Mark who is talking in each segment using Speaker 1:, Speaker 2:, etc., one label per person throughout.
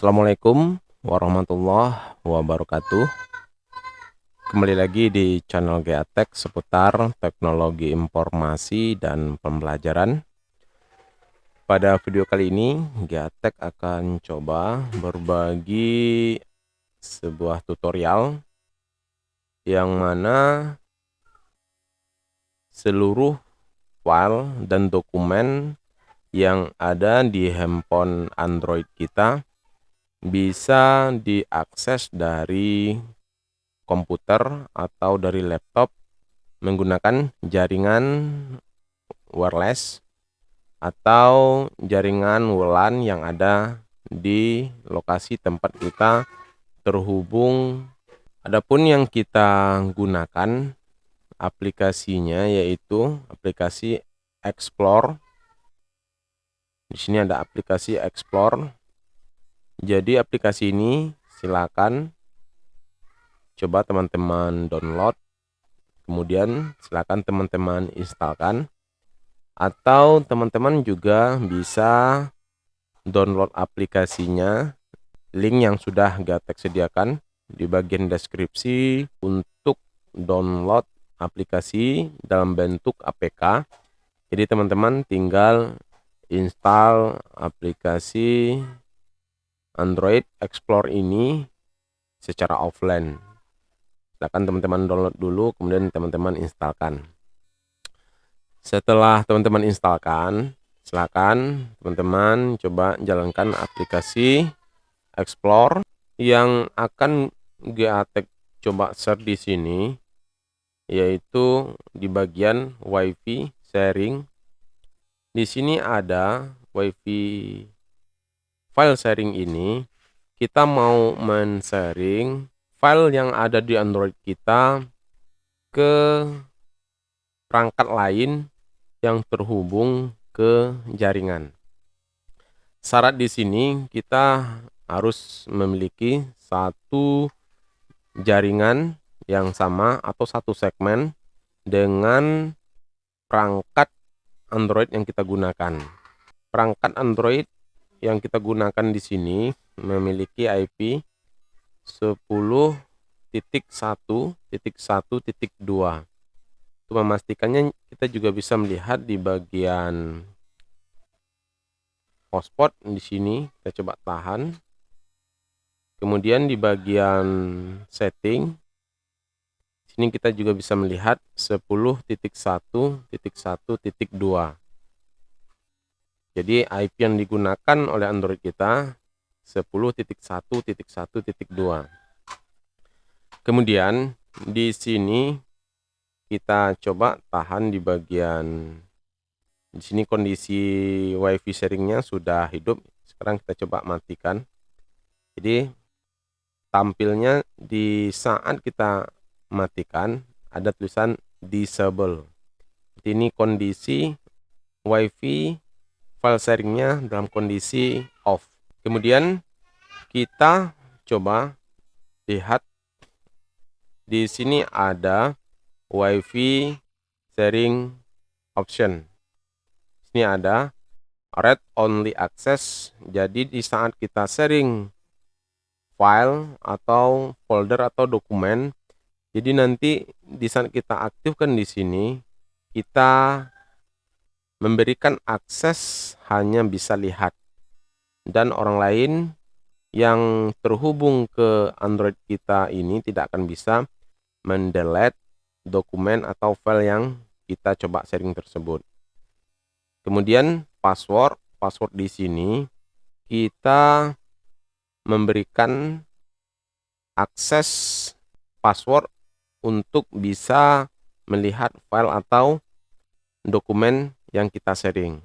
Speaker 1: Assalamualaikum warahmatullahi wabarakatuh. Kembali lagi di channel GA-Tech seputar teknologi informasi dan pembelajaran. Pada video kali ini, GA-Tech akan coba berbagi sebuah tutorial yang mana seluruh file dan dokumen yang ada di handphone Android kita bisa diakses dari komputer atau dari laptop menggunakan jaringan wireless atau jaringan WLAN yang ada di lokasi tempat kita terhubung. Adapun yang kita gunakan aplikasinya yaitu aplikasi Explore. Di sini ada aplikasi Explore. Jadi aplikasi ini silakan coba teman-teman download, kemudian silakan teman-teman instalkan, atau teman-teman juga bisa download aplikasinya, link yang sudah GA-Tech sediakan di bagian deskripsi untuk download aplikasi dalam bentuk APK. Jadi teman-teman tinggal install aplikasi Android Explore ini secara offline. Silakan teman-teman download dulu, kemudian teman-teman instalkan. Setelah teman-teman instalkan, silakan teman-teman coba jalankan aplikasi Explore. Yang akan GA-Tech coba share di sini yaitu di bagian WiFi sharing. Di sini ada WiFi file sharing ini. Kita mau men-sharing file yang ada di Android kita ke perangkat lain yang terhubung ke jaringan. Syarat di sini kita harus memiliki satu jaringan yang sama atau satu segmen dengan perangkat Android yang kita gunakan. Perangkat Android yang kita gunakan di sini memiliki IP 10.1.1.2. Untuk memastikannya kita juga bisa melihat di bagian hotspot di sini. Kita coba tahan. Kemudian di bagian setting sini kita juga bisa melihat 10.1.1.2. Jadi IP yang digunakan oleh Android kita 10.1.1.2. Kemudian di sini kita coba tahan di bagian di sini kondisi WiFi sharingnya sudah hidup. Sekarang kita coba matikan. Jadi tampilnya di saat kita matikan ada tulisan disable. Ini kondisi WiFi file sharingnya dalam kondisi off. Kemudian kita coba lihat di sini ada WiFi sharing option. Ini ada read only access. Jadi di saat kita sharing file atau folder atau dokumen, jadi nanti di saat kita aktifkan di sini, kita memberikan akses hanya bisa lihat, dan orang lain yang terhubung ke Android kita ini tidak akan bisa mendelete dokumen atau file yang kita coba sharing tersebut. Kemudian password di sini kita memberikan akses password untuk bisa melihat file atau dokumen yang kita sharing.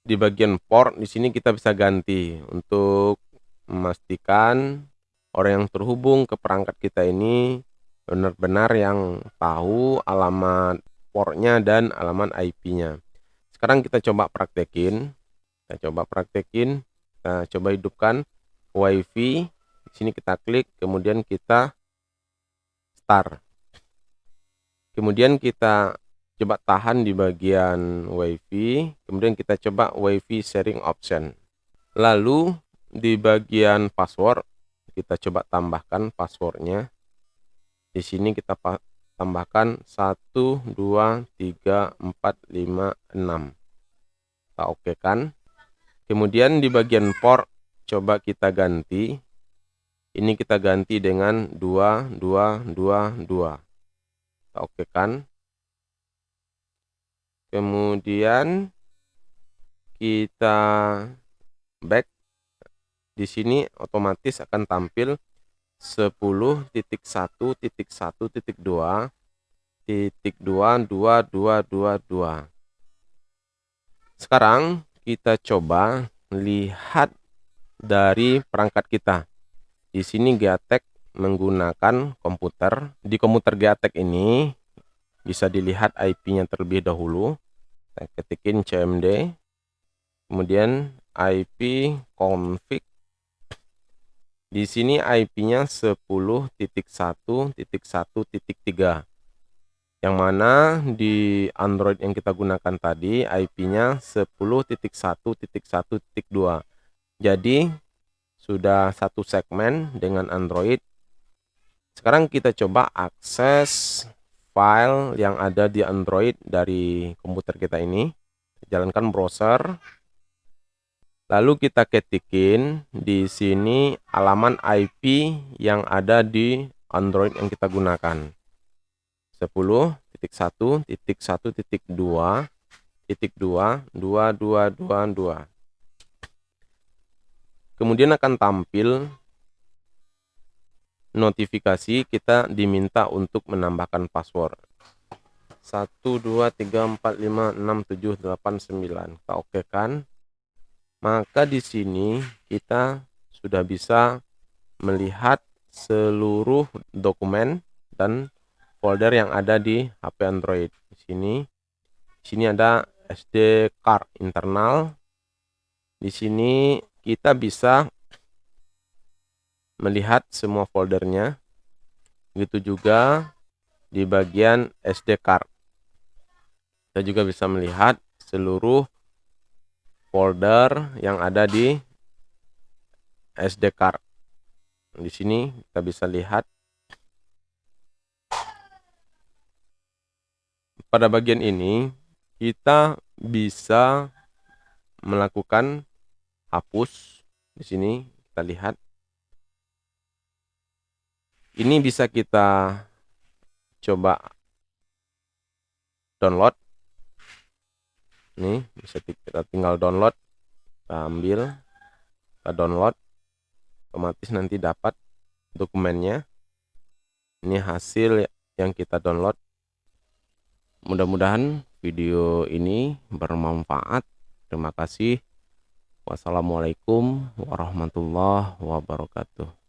Speaker 1: Di bagian port di sini kita bisa ganti untuk memastikan orang yang terhubung ke perangkat kita ini benar-benar yang tahu alamat portnya dan alamat IP-nya. Sekarang kita coba praktekin. Kita coba hidupkan WiFi. Di sini kita klik, kemudian kita start. Kemudian kita coba tahan di bagian WiFi, kemudian kita coba WiFi sharing option. Lalu di bagian password kita coba tambahkan passwordnya. Di sini kita tambahkan 1 2 3 4 5 6. Kita oke kan. Kemudian di bagian port coba kita ganti. Ini kita ganti dengan 2 2 2 2. Kita oke kan. Kemudian kita back. Di sini otomatis akan tampil 10.1.1.2.2.22222. Sekarang kita coba lihat dari perangkat kita. Di sini Gatek menggunakan komputer. Di komputer Gatek ini bisa dilihat IP-nya terlebih dahulu. Saya ketikin cmd, kemudian IP config. Di sini IP-nya 10.1.1.3. Yang mana di Android yang kita gunakan tadi IP-nya 10.1.1.2. Jadi sudah satu segmen dengan Android. Sekarang kita coba akses file yang ada di Android dari komputer kita ini. Jalankan browser. Lalu kita ketikin di sini alaman IP yang ada di Android yang kita gunakan. 10.1.1.2.2.2222. Kemudian akan tampil notifikasi kita diminta untuk menambahkan password. 1 2 3 4 5 6 7 8 9. Kita oke kan. Maka di sini kita sudah bisa melihat seluruh dokumen dan folder yang ada di HP Android. Di sini ada SD card internal. Di sini kita bisa melihat semua foldernya. Begitu juga di bagian SD card. Kita juga bisa melihat seluruh folder yang ada di SD card. Di sini kita bisa lihat pada bagian ini kita bisa melakukan hapus. Di sini kita lihat. Ini bisa kita coba download. Nih, bisa kita tinggal download. Kita ambil, kita download. Otomatis nanti dapat dokumennya. Ini hasil yang kita download. Mudah-mudahan video ini bermanfaat. Terima kasih. Wassalamualaikum warahmatullahi wabarakatuh.